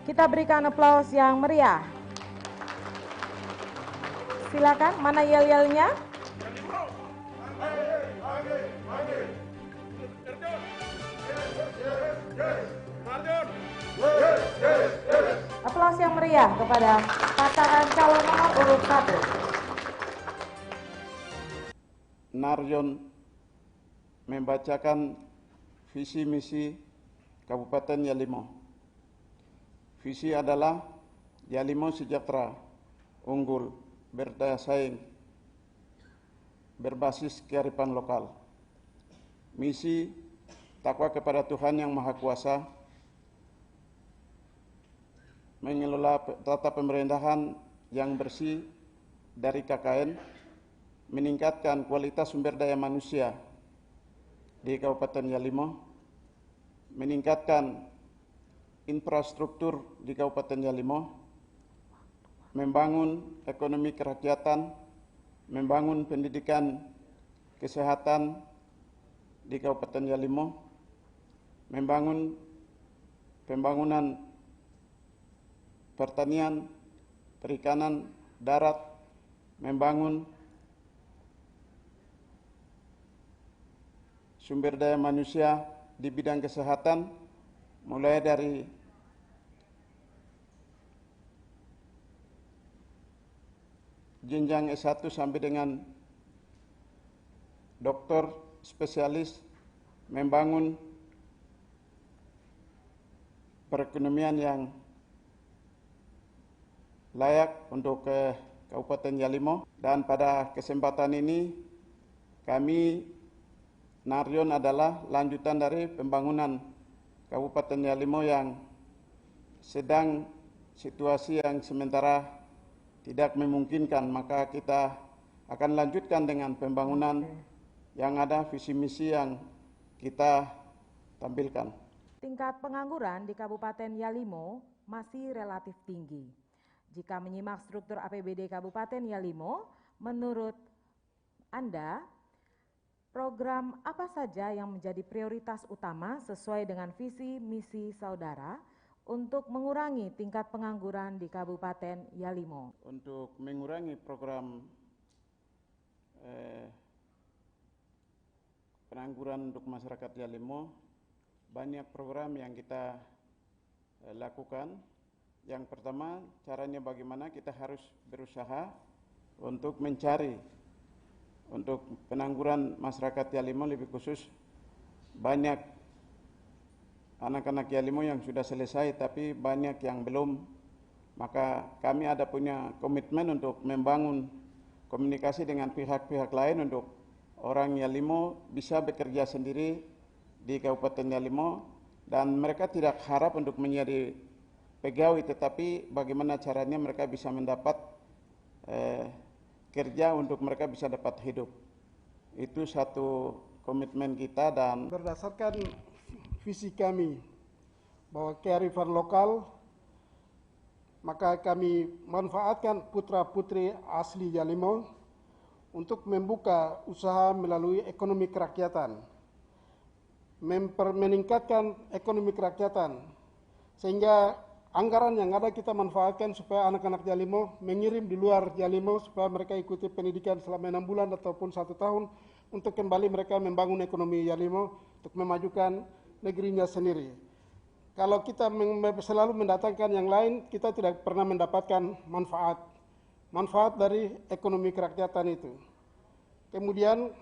Kita berikan aplaus yang meriah. Silakan, mana yel-yelnya? Aplaus yang meriah kepada pasangan calon nomor urut 1. Narjon membacakan visi misi Kabupaten Yalimo. Visi adalah Yalimo sejahtera, unggul, berdaya saing, berbasis kearifan lokal. Misi takwa kepada Tuhan Yang Maha Kuasa, mengelola tata pemerintahan yang bersih dari KKN, meningkatkan kualitas sumber daya manusia di Kabupaten Yalimo, meningkatkan infrastruktur di Kabupaten Yalimo, membangun ekonomi kerakyatan, membangun pendidikan kesehatan di Kabupaten Yalimo, membangun pembangunan pertanian, perikanan, darat, membangun sumber daya manusia di bidang kesehatan, mulai dari jenjang S1 sampai dengan dokter spesialis, membangun perekonomian yang layak untuk Kabupaten Yalimo. Dan pada kesempatan ini kami Narjon adalah lanjutan dari pembangunan Kabupaten Yalimo yang sedang situasi yang sementara tidak memungkinkan, maka kita akan lanjutkan dengan pembangunan yang ada visi misi yang kita tampilkan. Tingkat pengangguran di Kabupaten Yalimo masih relatif tinggi. Jika menyimak struktur APBD Kabupaten Yalimo, menurut Anda, program apa saja yang menjadi prioritas utama sesuai dengan visi misi saudara untuk mengurangi tingkat pengangguran di Kabupaten Yalimo? Untuk mengurangi program pengangguran untuk masyarakat Yalimo, banyak program yang kita lakukan. Yang pertama, caranya bagaimana kita harus berusaha untuk mencari untuk pengangguran masyarakat Yalimo, lebih khusus banyak anak-anak Yalimo yang sudah selesai tapi banyak yang belum. Maka kami ada punya komitmen untuk membangun komunikasi dengan pihak-pihak lain untuk orang Yalimo bisa bekerja sendiri di Kabupaten Yalimo, dan mereka tidak harap untuk menjadi pegawai, tetapi bagaimana caranya mereka bisa mendapat kerja untuk mereka bisa dapat hidup. Itu satu komitmen kita. Dan berdasarkan visi kami bahwa kearifan lokal, maka kami manfaatkan putra-putri asli Yalimo untuk membuka usaha melalui ekonomi kerakyatan, meningkatkan ekonomi kerakyatan, sehingga anggaran yang ada kita manfaatkan supaya anak-anak Yalimo mengirim di luar Yalimo supaya mereka ikuti pendidikan selama 6 bulan ataupun 1 tahun untuk kembali mereka membangun ekonomi Yalimo untuk memajukan negerinya sendiri. Kalau kita selalu mendatangkan yang lain, kita tidak pernah mendapatkan manfaat dari ekonomi kerakyatan itu. Kemudian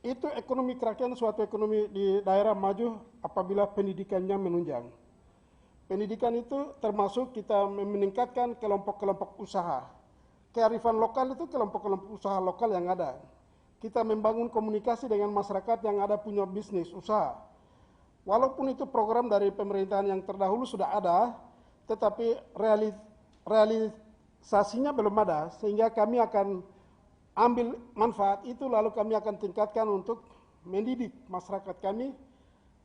itu ekonomi kerakyatan, suatu ekonomi di daerah maju apabila pendidikannya menunjang. Pendidikan itu termasuk kita meningkatkan kelompok-kelompok usaha. Kearifan lokal itu kelompok-kelompok usaha lokal yang ada. Kita membangun komunikasi dengan masyarakat yang ada punya bisnis, usaha. Walaupun itu program dari pemerintahan yang terdahulu sudah ada, tetapi realisasinya belum ada, sehingga kami akan ambil manfaat itu lalu kami akan tingkatkan untuk mendidik masyarakat kami,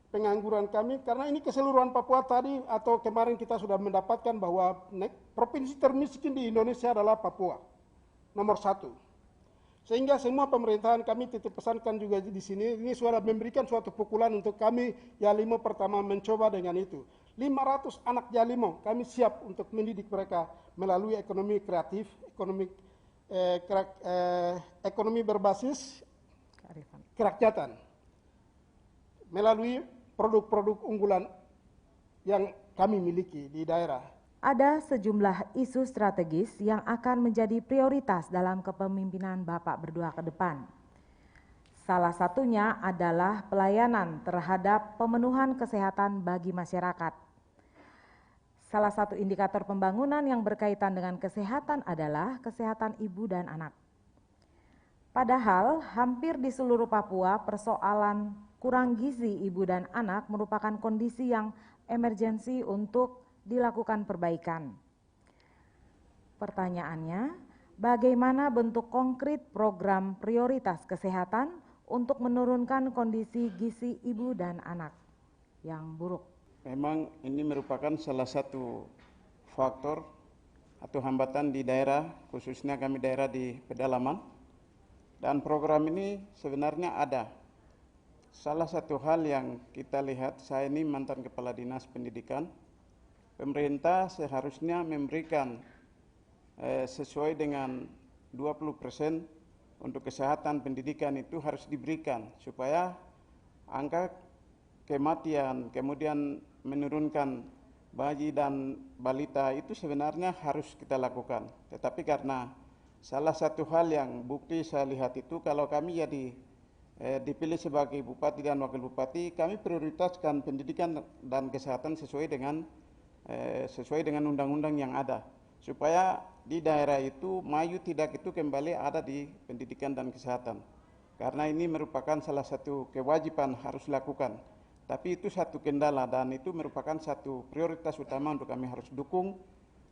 pengangguran kami, karena ini keseluruhan Papua tadi atau kemarin kita sudah mendapatkan bahwa provinsi termiskin di Indonesia adalah Papua, nomor 1. Sehingga semua pemerintahan kami titip pesankan juga di sini, ini sudah memberikan suatu pukulan untuk kami Yalimo pertama mencoba dengan itu. 500 anak Yalimo kami siap untuk mendidik mereka melalui ekonomi kreatif, ekonomi berbasis kerakyatan, melalui produk-produk unggulan yang kami miliki di daerah. Ada sejumlah isu strategis yang akan menjadi prioritas dalam kepemimpinan Bapak berdua ke depan. Salah satunya adalah pelayanan terhadap pemenuhan kesehatan bagi masyarakat. Salah satu indikator pembangunan yang berkaitan dengan kesehatan adalah kesehatan ibu dan anak. Padahal hampir di seluruh Papua persoalan kurang gizi ibu dan anak merupakan kondisi yang emergensi untuk dilakukan perbaikan. Pertanyaannya, bagaimana bentuk konkret program prioritas kesehatan untuk menurunkan kondisi gizi ibu dan anak yang buruk? Memang ini merupakan salah satu faktor atau hambatan di daerah, khususnya kami daerah di pedalaman. Dan program ini sebenarnya ada. Salah satu hal yang kita lihat, saya ini mantan kepala dinas pendidikan, pemerintah seharusnya memberikan sesuai dengan 20% untuk kesehatan pendidikan itu harus diberikan supaya angka kematian, kemudian menurunkan bayi dan balita itu sebenarnya harus kita lakukan. Tetapi karena salah satu hal yang bukti saya lihat itu, kalau kami jadi dipilih sebagai bupati dan wakil bupati, kami prioritaskan pendidikan dan kesehatan sesuai dengan undang-undang yang ada, supaya di daerah itu maju tidak itu kembali ada di pendidikan dan kesehatan. Karena ini merupakan salah satu kewajiban harus lakukan. Tapi itu satu kendala dan itu merupakan satu prioritas utama untuk kami harus dukung,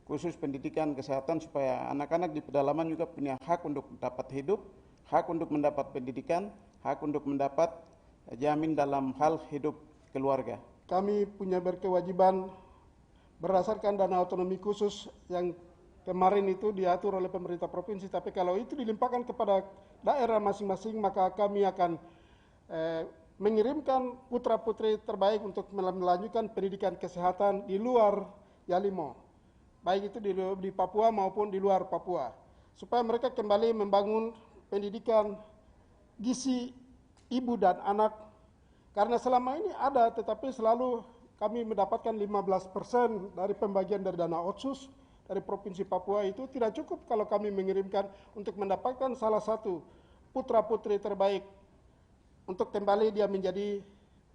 khusus pendidikan kesehatan supaya anak-anak di pedalaman juga punya hak untuk dapat hidup, hak untuk mendapat pendidikan, hak untuk mendapat jamin dalam hal hidup keluarga. Kami punya berkewajiban berdasarkan dana otonomi khusus yang kemarin itu diatur oleh pemerintah provinsi, tapi kalau itu dilimpahkan kepada daerah masing-masing, maka kami akan mengirimkan putra-putri terbaik untuk melanjutkan pendidikan kesehatan di luar Yalimo, baik itu di Papua maupun di luar Papua, supaya mereka kembali membangun pendidikan gizi ibu dan anak. Karena selama ini ada, tetapi selalu kami mendapatkan 15% dari pembagian dari dana otsus dari Provinsi Papua. Itu tidak cukup kalau kami mengirimkan untuk mendapatkan salah satu putra-putri terbaik untuk kembali dia menjadi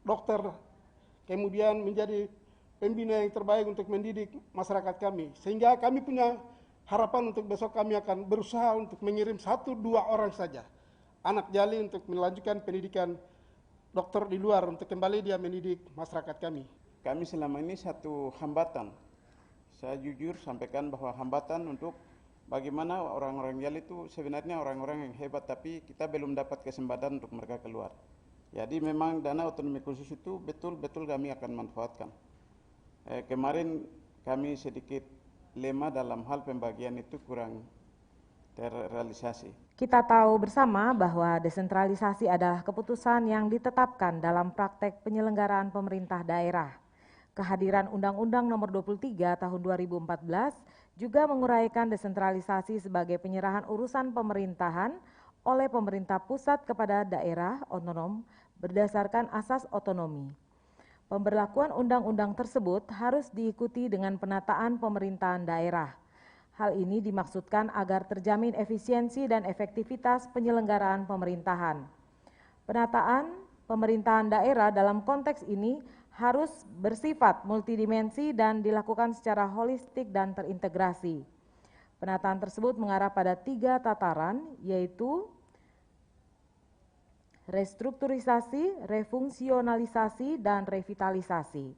dokter, kemudian menjadi pembina yang terbaik untuk mendidik masyarakat kami. Sehingga kami punya harapan untuk besok kami akan berusaha untuk mengirim 1-2 orang saja anak Jali untuk melanjutkan pendidikan dokter di luar untuk kembali dia mendidik masyarakat kami. Kami selama ini satu hambatan. Saya jujur sampaikan bahwa hambatan untuk bagaimana orang-orang Jali itu sebenarnya orang-orang yang hebat, tapi kita belum dapat kesempatan untuk mereka keluar. Jadi memang dana otonomi khusus itu betul-betul kami akan manfaatkan. Kemarin kami sedikit lemah dalam hal pembagian itu kurang terrealisasi. Kita tahu bersama bahwa desentralisasi adalah keputusan yang ditetapkan dalam praktek penyelenggaraan pemerintah daerah. Kehadiran Undang-Undang Nomor 23 Tahun 2014 juga menguraikan desentralisasi sebagai penyerahan urusan pemerintahan oleh pemerintah pusat kepada daerah otonom berdasarkan asas otonomi. Pemberlakuan undang-undang tersebut harus diikuti dengan penataan pemerintahan daerah. Hal ini dimaksudkan agar terjamin efisiensi dan efektivitas penyelenggaraan pemerintahan. Penataan pemerintahan daerah dalam konteks ini harus bersifat multidimensi dan dilakukan secara holistik dan terintegrasi. Penataan tersebut mengarah pada 3 tataran, yaitu restrukturisasi, refungsionalisasi, dan revitalisasi.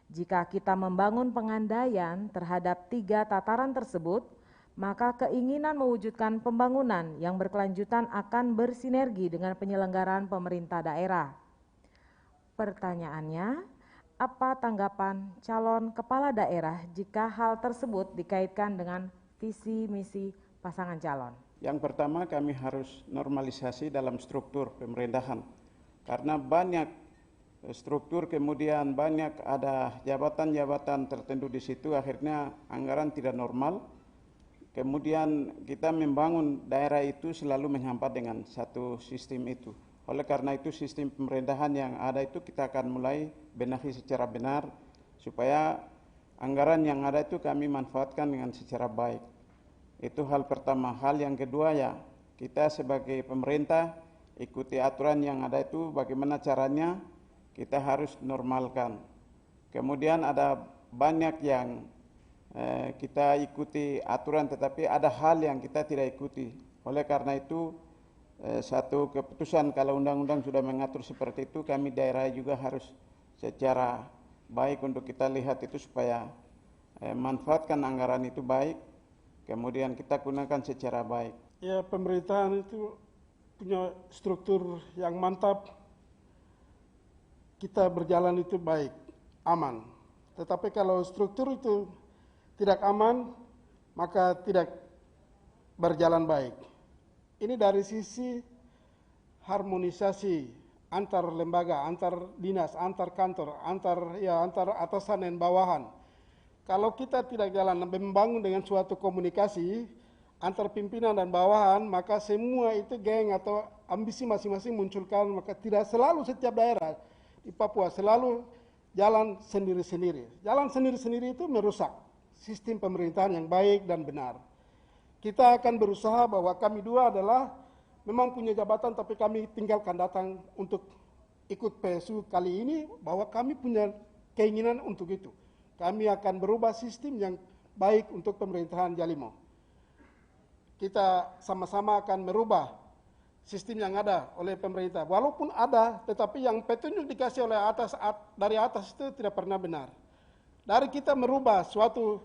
Jika kita membangun pengandaian terhadap 3 tataran tersebut, maka keinginan mewujudkan pembangunan yang berkelanjutan akan bersinergi dengan penyelenggaraan pemerintah daerah. Pertanyaannya, apa tanggapan calon kepala daerah jika hal tersebut dikaitkan dengan visi misi pasangan calon? Yang pertama, kami harus normalisasi dalam struktur pemerintahan, karena banyak struktur, kemudian banyak ada jabatan-jabatan tertentu di situ, akhirnya anggaran tidak normal. Kemudian kita membangun daerah itu selalu menyampat dengan satu sistem itu. Oleh karena itu sistem pemerintahan yang ada itu kita akan mulai benahi secara benar supaya anggaran yang ada itu kami manfaatkan dengan secara baik. Itu hal pertama. Hal yang kedua ya, kita sebagai pemerintah ikuti aturan yang ada itu bagaimana caranya kita harus normalkan. Kemudian ada banyak yang kita ikuti aturan tetapi ada hal yang kita tidak ikuti. Oleh karena itu satu keputusan kalau undang-undang sudah mengatur seperti itu, kami daerah juga harus secara baik untuk kita lihat itu supaya manfaatkan anggaran itu baik, kemudian kita gunakan secara baik. Ya, pemerintahan itu punya struktur yang mantap, kita berjalan itu baik, aman. Tetapi kalau struktur itu tidak aman, maka tidak berjalan baik. Ini dari sisi harmonisasi antar lembaga, antar dinas, antar kantor, antar atasan dan bawahan. Kalau kita tidak jalan membangun dengan suatu komunikasi antar pimpinan dan bawahan, maka semua itu geng atau ambisi masing-masing munculkan, maka tidak selalu setiap daerah di Papua selalu jalan sendiri-sendiri. Jalan sendiri-sendiri itu merusak sistem pemerintahan yang baik dan benar. Kita akan berusaha bahwa kami dua adalah memang punya jabatan tapi kami tinggalkan datang untuk ikut PSU kali ini, bahwa kami punya keinginan untuk itu. Kami akan berubah sistem yang baik untuk pemerintahan Yalimo. Kita sama-sama akan merubah sistem yang ada oleh pemerintah. Walaupun ada, tetapi yang petunjuk dikasih oleh dari atas itu tidak pernah benar. Dari kita merubah suatu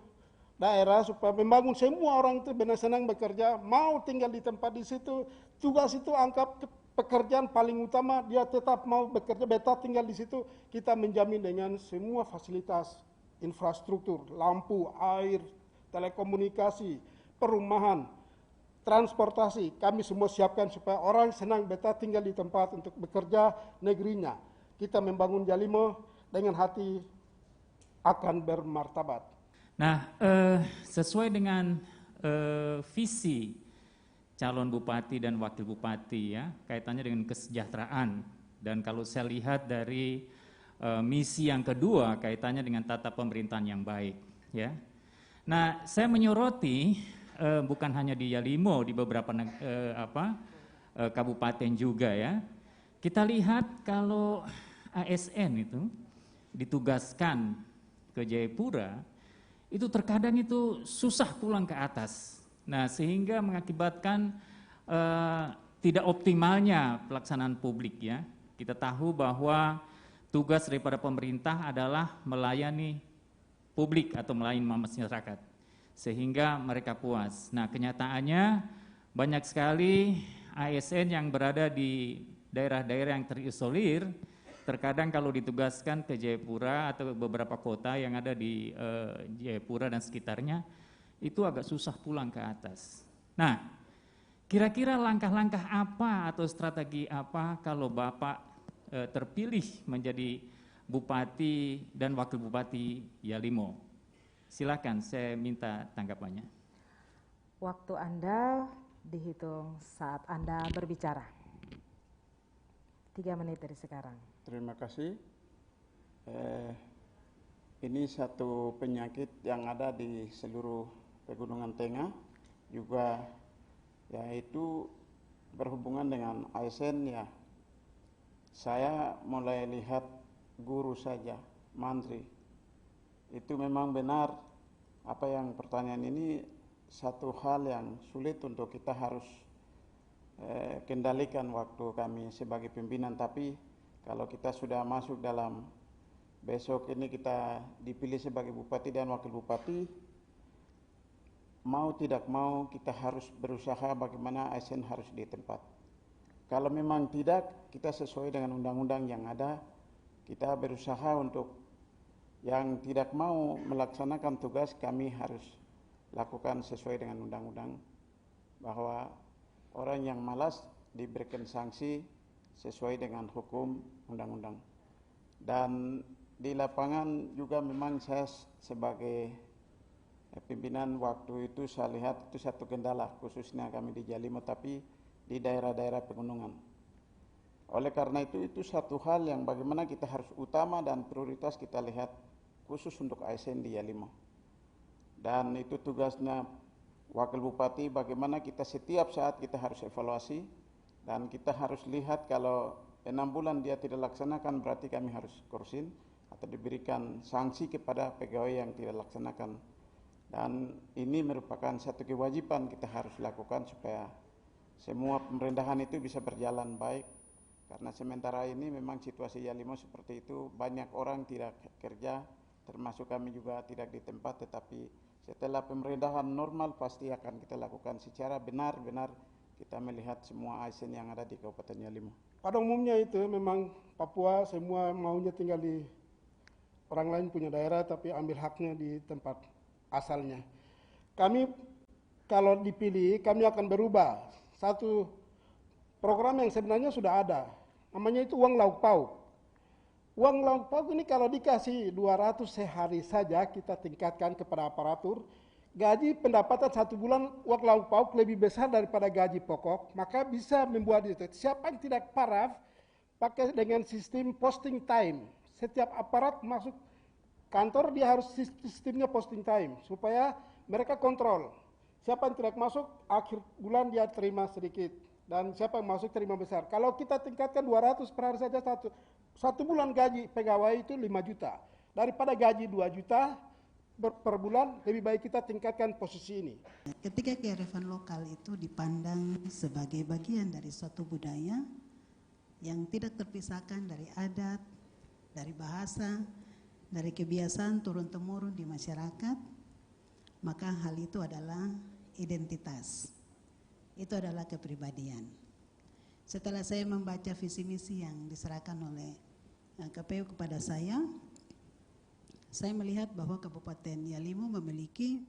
daerah supaya membangun semua orang itu benar senang bekerja, mau tinggal di tempat di situ, tugas itu anggap pekerjaan paling utama, dia tetap mau bekerja, betah tinggal di situ, kita menjamin dengan semua fasilitas, infrastruktur, lampu, air, telekomunikasi, perumahan, transportasi, kami semua siapkan supaya orang senang betah tinggal di tempat untuk bekerja negerinya. Kita membangun Yalimo dengan hati akan bermartabat. Nah, sesuai dengan visi calon bupati dan wakil bupati ya, kaitannya dengan kesejahteraan, dan kalau saya lihat dari misi yang kedua kaitannya dengan tata pemerintahan yang baik ya. Nah, saya menyoroti bukan hanya di Yalimo, di beberapa kabupaten juga ya. Kita lihat kalau ASN itu ditugaskan ke Jayapura, itu terkadang itu susah pulang ke atas. Nah, sehingga mengakibatkan tidak optimalnya pelaksanaan publik ya. Kita tahu bahwa tugas daripada pemerintah adalah melayani publik atau melayani masyarakat sehingga mereka puas. Nah, kenyataannya banyak sekali ASN yang berada di daerah-daerah yang terisolir, terkadang kalau ditugaskan ke Jayapura atau beberapa kota yang ada di Jayapura dan sekitarnya, itu agak susah pulang ke atas. Nah, kira-kira langkah-langkah apa atau strategi apa kalau Bapak terpilih menjadi Bupati dan Wakil Bupati Yalimo? Silakan, saya minta tanggapannya. Waktu Anda dihitung saat Anda berbicara. 3 menit dari sekarang. Terima kasih. Ini satu penyakit yang ada di seluruh Pegunungan Tengah, juga yaitu berhubungan dengan ASN ya. Saya mulai lihat guru saja, mantri. Itu memang benar apa yang pertanyaan ini satu hal yang sulit untuk kita harus kendalikan waktu kami sebagai pimpinan, tapi kalau kita sudah masuk dalam besok ini kita dipilih sebagai bupati dan wakil bupati, mau tidak mau kita harus berusaha bagaimana ASN harus di tempat. Kalau memang tidak, kita sesuai dengan undang-undang yang ada, kita berusaha untuk yang tidak mau melaksanakan tugas, kami harus lakukan sesuai dengan undang-undang, bahwa orang yang malas diberikan sanksi sesuai dengan hukum undang-undang. Dan di lapangan juga memang saya sebagai pimpinan waktu itu saya lihat itu satu kendala khususnya kami di Yalimo tapi di daerah-daerah pegunungan. Oleh karena itu satu hal yang bagaimana kita harus utama dan prioritas kita lihat khusus untuk ASN di Yalimo. Dan itu tugasnya Wakil Bupati bagaimana kita setiap saat kita harus evaluasi dan kita harus lihat kalau 6 bulan dia tidak laksanakan berarti kami harus kursin atau diberikan sanksi kepada pegawai yang tidak laksanakan. Dan ini merupakan satu kewajiban kita harus lakukan supaya semua pemerintahan itu bisa berjalan baik. Karena sementara ini memang situasi Yalimo seperti itu, banyak orang tidak kerja, termasuk kami juga tidak di tempat, tetapi setelah pemerintahan normal pasti akan kita lakukan secara benar-benar kita melihat semua ASN yang ada di Kabupaten Yalimo. Pada umumnya itu memang Papua semua maunya tinggal di orang lain punya daerah tapi ambil haknya di tempat asalnya. Kami kalau dipilih kami akan berubah satu program yang sebenarnya sudah ada. Namanya itu uang lauk pauk. Uang lauk pauk ini kalau dikasih 200 sehari saja kita tingkatkan kepada aparatur, gaji pendapatan 1 bulan uang lauk pauk lebih besar daripada gaji pokok, maka bisa membuat itu. Siapa yang tidak paraf pakai dengan sistem posting time. Setiap aparat masuk kantor dia harus sistemnya posting time supaya mereka kontrol. Siapa yang tidak masuk akhir bulan dia terima sedikit dan siapa yang masuk terima besar. Kalau kita tingkatkan 200 per hari saja satu bulan gaji pegawai itu 5 juta. Daripada gaji 2 juta per bulan lebih baik kita tingkatkan posisi ini. Ketika kearifan lokal itu dipandang sebagai bagian dari suatu budaya yang tidak terpisahkan dari adat, dari bahasa, dari kebiasaan turun-temurun di masyarakat, maka hal itu adalah identitas. Itu adalah kepribadian. Setelah saya membaca visi misi yang diserahkan oleh KPU kepada saya melihat bahwa Kabupaten Yalimo memiliki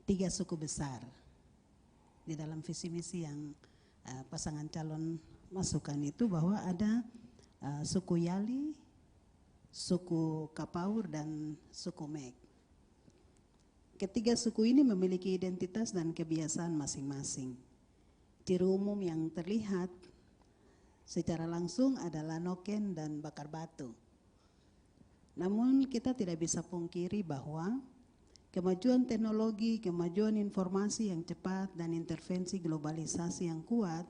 3 suku besar. Di dalam visi misi yang pasangan calon masukkan itu bahwa ada suku Yali, suku Kapaur dan suku Mek. Ketiga suku ini memiliki identitas dan kebiasaan masing-masing. Ciri umum yang terlihat secara langsung adalah noken dan bakar batu. Namun kita tidak bisa pungkiri bahwa kemajuan teknologi, kemajuan informasi yang cepat dan intervensi globalisasi yang kuat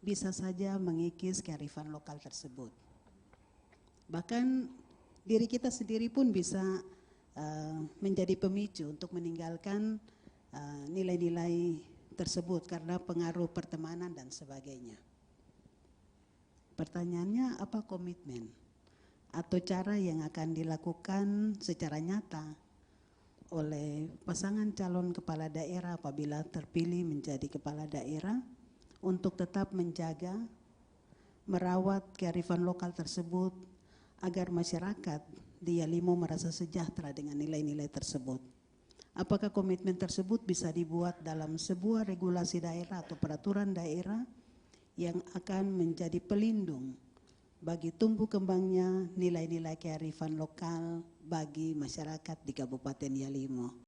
bisa saja mengikis kearifan lokal tersebut. Bahkan diri kita sendiri pun bisa menjadi pemicu untuk meninggalkan nilai-nilai tersebut karena pengaruh pertemanan dan sebagainya. Pertanyaannya, apa komitmen atau cara yang akan dilakukan secara nyata oleh pasangan calon kepala daerah apabila terpilih menjadi kepala daerah untuk tetap menjaga, merawat kearifan lokal tersebut agar masyarakat di Yalimo merasa sejahtera dengan nilai-nilai tersebut. Apakah komitmen tersebut bisa dibuat dalam sebuah regulasi daerah atau peraturan daerah yang akan menjadi pelindung bagi tumbuh kembangnya nilai-nilai kearifan lokal bagi masyarakat di Kabupaten Yalimo.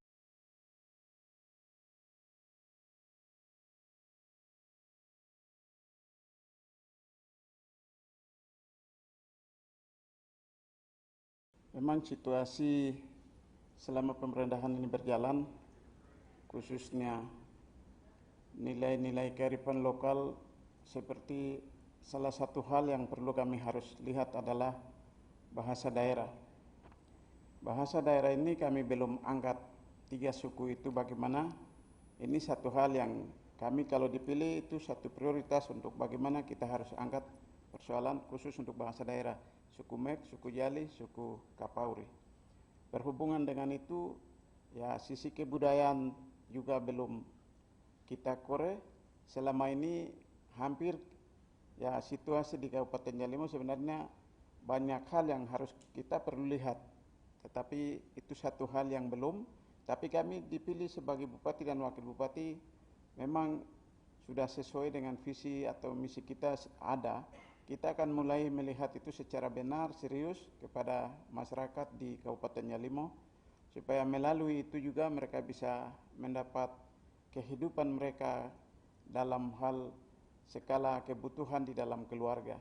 Memang situasi selama pemerintahan ini berjalan, khususnya nilai-nilai kearifan lokal, seperti salah satu hal yang perlu kami harus lihat adalah bahasa daerah. Bahasa daerah ini kami belum angkat 3 suku itu bagaimana. Ini satu hal yang kami kalau dipilih itu satu prioritas untuk bagaimana kita harus angkat persoalan khusus untuk bahasa daerah. Suku Mek, suku Yali, suku Kapauri. Berhubungan dengan itu, ya sisi kebudayaan juga belum kita korek. Selama ini hampir ya situasi di Kabupaten Yalimo sebenarnya banyak hal yang harus kita perlu lihat. Tetapi itu satu hal yang belum. Tapi kami dipilih sebagai Bupati dan Wakil Bupati memang sudah sesuai dengan visi atau misi kita ada. kita akan mulai melihat itu secara benar, serius kepada masyarakat di Kabupaten Yalimo, supaya melalui itu juga mereka bisa mendapat kehidupan mereka dalam hal skala kebutuhan di dalam keluarga.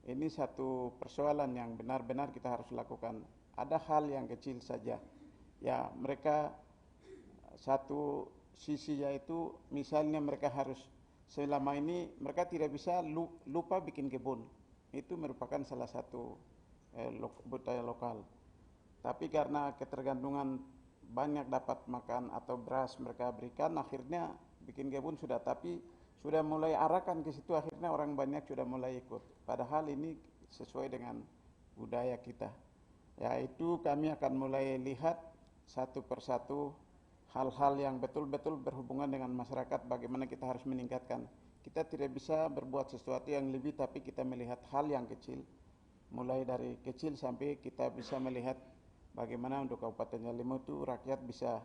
Ini satu persoalan yang benar-benar kita harus lakukan. Ada hal yang kecil saja, ya mereka satu sisi yaitu misalnya mereka harus selama ini mereka tidak bisa lupa bikin kebun. Itu merupakan salah satu budaya lokal. Tapi karena ketergantungan banyak dapat makan atau beras mereka berikan, akhirnya bikin kebun sudah, tapi sudah mulai arahkan ke situ, akhirnya orang banyak sudah mulai ikut. Padahal ini sesuai dengan budaya kita. Ya, itu kami akan mulai lihat satu persatu hal-hal yang betul-betul berhubungan dengan masyarakat, bagaimana kita harus meningkatkan. Kita tidak bisa berbuat sesuatu yang lebih, tapi kita melihat hal yang kecil, mulai dari kecil sampai kita bisa melihat bagaimana untuk Kabupaten Yalimo itu rakyat bisa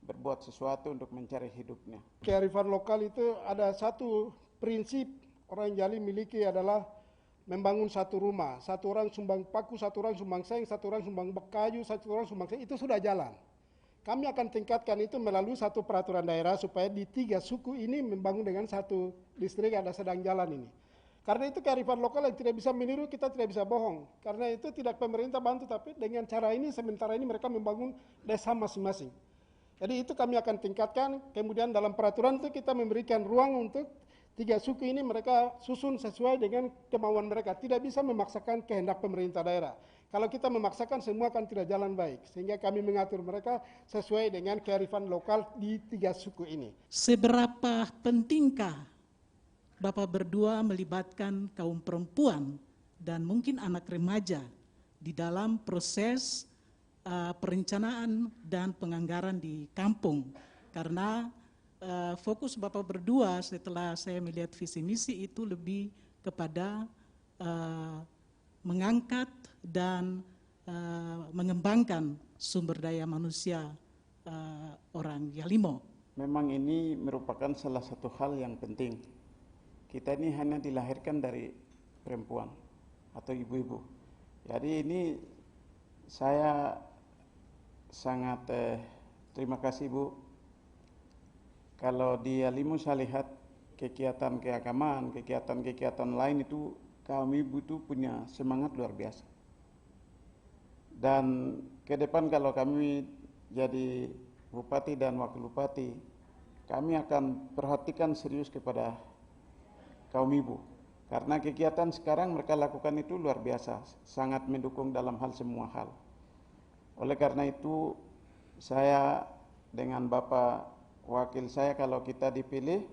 berbuat sesuatu untuk mencari hidupnya. Kearifan lokal itu ada satu prinsip orang Yali miliki adalah membangun satu rumah. Satu orang sumbang paku, satu orang sumbang seng, satu orang sumbang kayu, satu orang sumbang seng, itu sudah jalan. Kami akan tingkatkan itu melalui satu peraturan daerah supaya di 3 suku ini membangun dengan satu distrik ada sedang jalan ini. Karena itu kearifan lokal yang tidak bisa meniru, kita tidak bisa bohong. Karena itu tidak pemerintah bantu, tapi dengan cara ini sementara ini mereka membangun desa masing-masing. Jadi itu kami akan tingkatkan, kemudian dalam peraturan itu kita memberikan ruang untuk 3 suku ini mereka susun sesuai dengan kemauan mereka. Tidak bisa memaksakan kehendak pemerintah daerah. Kalau kita memaksakan semua akan tidak jalan baik. Sehingga kami mengatur mereka sesuai dengan kearifan lokal di 3 suku ini. Seberapa pentingkah Bapak berdua melibatkan kaum perempuan dan mungkin anak remaja di dalam proses perencanaan dan penganggaran di kampung? Karena fokus Bapak berdua setelah saya melihat visi misi itu lebih kepada mengangkat dan mengembangkan sumber daya manusia orang Yalimo. Memang ini merupakan salah satu hal yang penting. Kita ini hanya dilahirkan dari perempuan atau ibu-ibu. Jadi ini saya sangat terima kasih Bu. Kalau di Yalimo saya lihat kegiatan keagamaan, kegiatan lain itu kaum ibu itu punya semangat luar biasa. Dan ke depan kalau kami jadi bupati dan wakil bupati, kami akan perhatikan serius kepada kaum ibu. Karena kegiatan sekarang mereka lakukan itu luar biasa, sangat mendukung dalam hal semua hal. Oleh karena itu saya dengan Bapak wakil saya kalau kita dipilih,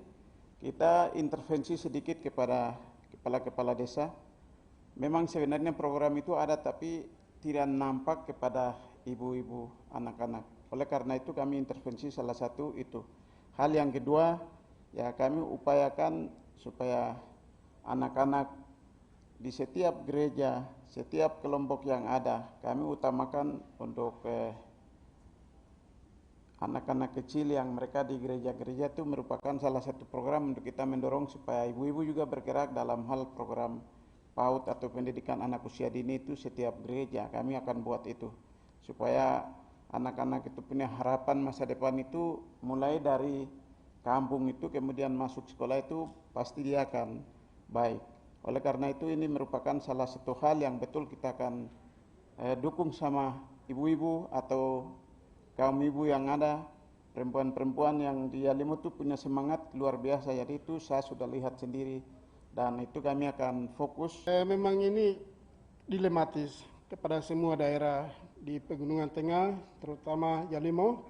kita intervensi sedikit kepada kepala-kepala desa. Memang sebenarnya program itu ada tapi tidak nampak kepada ibu-ibu, anak-anak. Oleh karena itu kami intervensi salah satu itu. Hal yang kedua, ya kami upayakan supaya anak-anak di setiap gereja, setiap kelompok yang ada, kami utamakan untuk anak-anak kecil yang mereka di gereja-gereja itu merupakan salah satu program untuk kita mendorong supaya ibu-ibu juga bergerak dalam hal program PAUD atau pendidikan anak usia dini itu setiap gereja. Kami akan buat itu supaya anak-anak itu punya harapan masa depan itu mulai dari kampung itu kemudian masuk sekolah itu pasti dia akan baik. Oleh karena itu ini merupakan salah satu hal yang betul kita akan dukung sama ibu-ibu atau kaum ibu yang ada, perempuan-perempuan yang di Yalimo itu punya semangat luar biasa. Jadi itu saya sudah lihat sendiri dan itu kami akan fokus. Memang ini dilematis kepada semua daerah di Pegunungan Tengah, terutama Yalimo,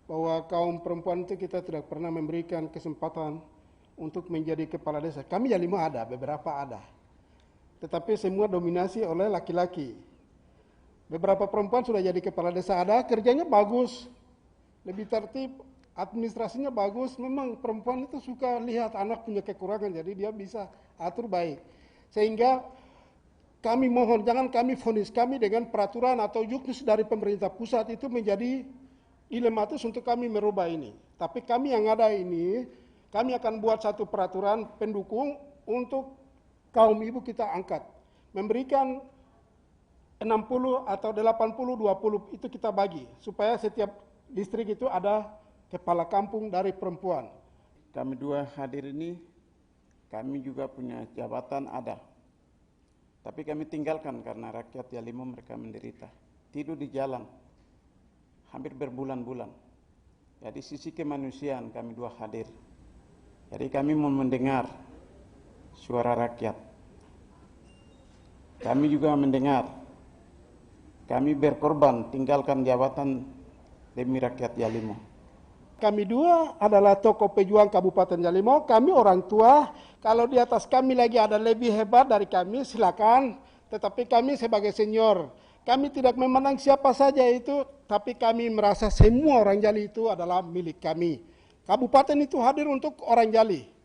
bahwa kaum perempuan itu kita tidak pernah memberikan kesempatan untuk menjadi kepala desa. Kami Yalimo ada, beberapa ada. Tetapi semua dominasi oleh laki-laki. Beberapa perempuan sudah jadi kepala desa ada, kerjanya bagus, lebih tertib, administrasinya bagus. Memang perempuan itu suka lihat anak punya kekurangan, jadi dia bisa atur baik. Sehingga kami mohon, jangan kami vonis kami dengan peraturan atau juknis dari pemerintah pusat itu menjadi dilematis untuk kami merubah ini. Tapi kami yang ada ini, kami akan buat satu peraturan pendukung untuk kaum ibu kita angkat. Memberikan 60 atau 80-20 itu kita bagi. Supaya setiap distrik itu ada kepala kampung dari perempuan. Kami dua hadir ini, kami juga punya jabatan ada. Tapi kami tinggalkan karena rakyat Yalimo mereka menderita. Tidur di jalan, hampir berbulan-bulan. Jadi sisi kemanusiaan kami dua hadir. Jadi kami mau mendengar suara rakyat. Kami juga mendengar. Kami berkorban tinggalkan jabatan demi rakyat Yalimo. Kami dua adalah tokoh pejuang Kabupaten Yalimo, kami orang tua. Kalau di atas kami lagi ada lebih hebat dari kami, silakan. Tetapi kami sebagai senior, kami tidak memandang siapa saja itu, tapi kami merasa semua orang Jali itu adalah milik kami. Kabupaten itu hadir untuk orang Jali.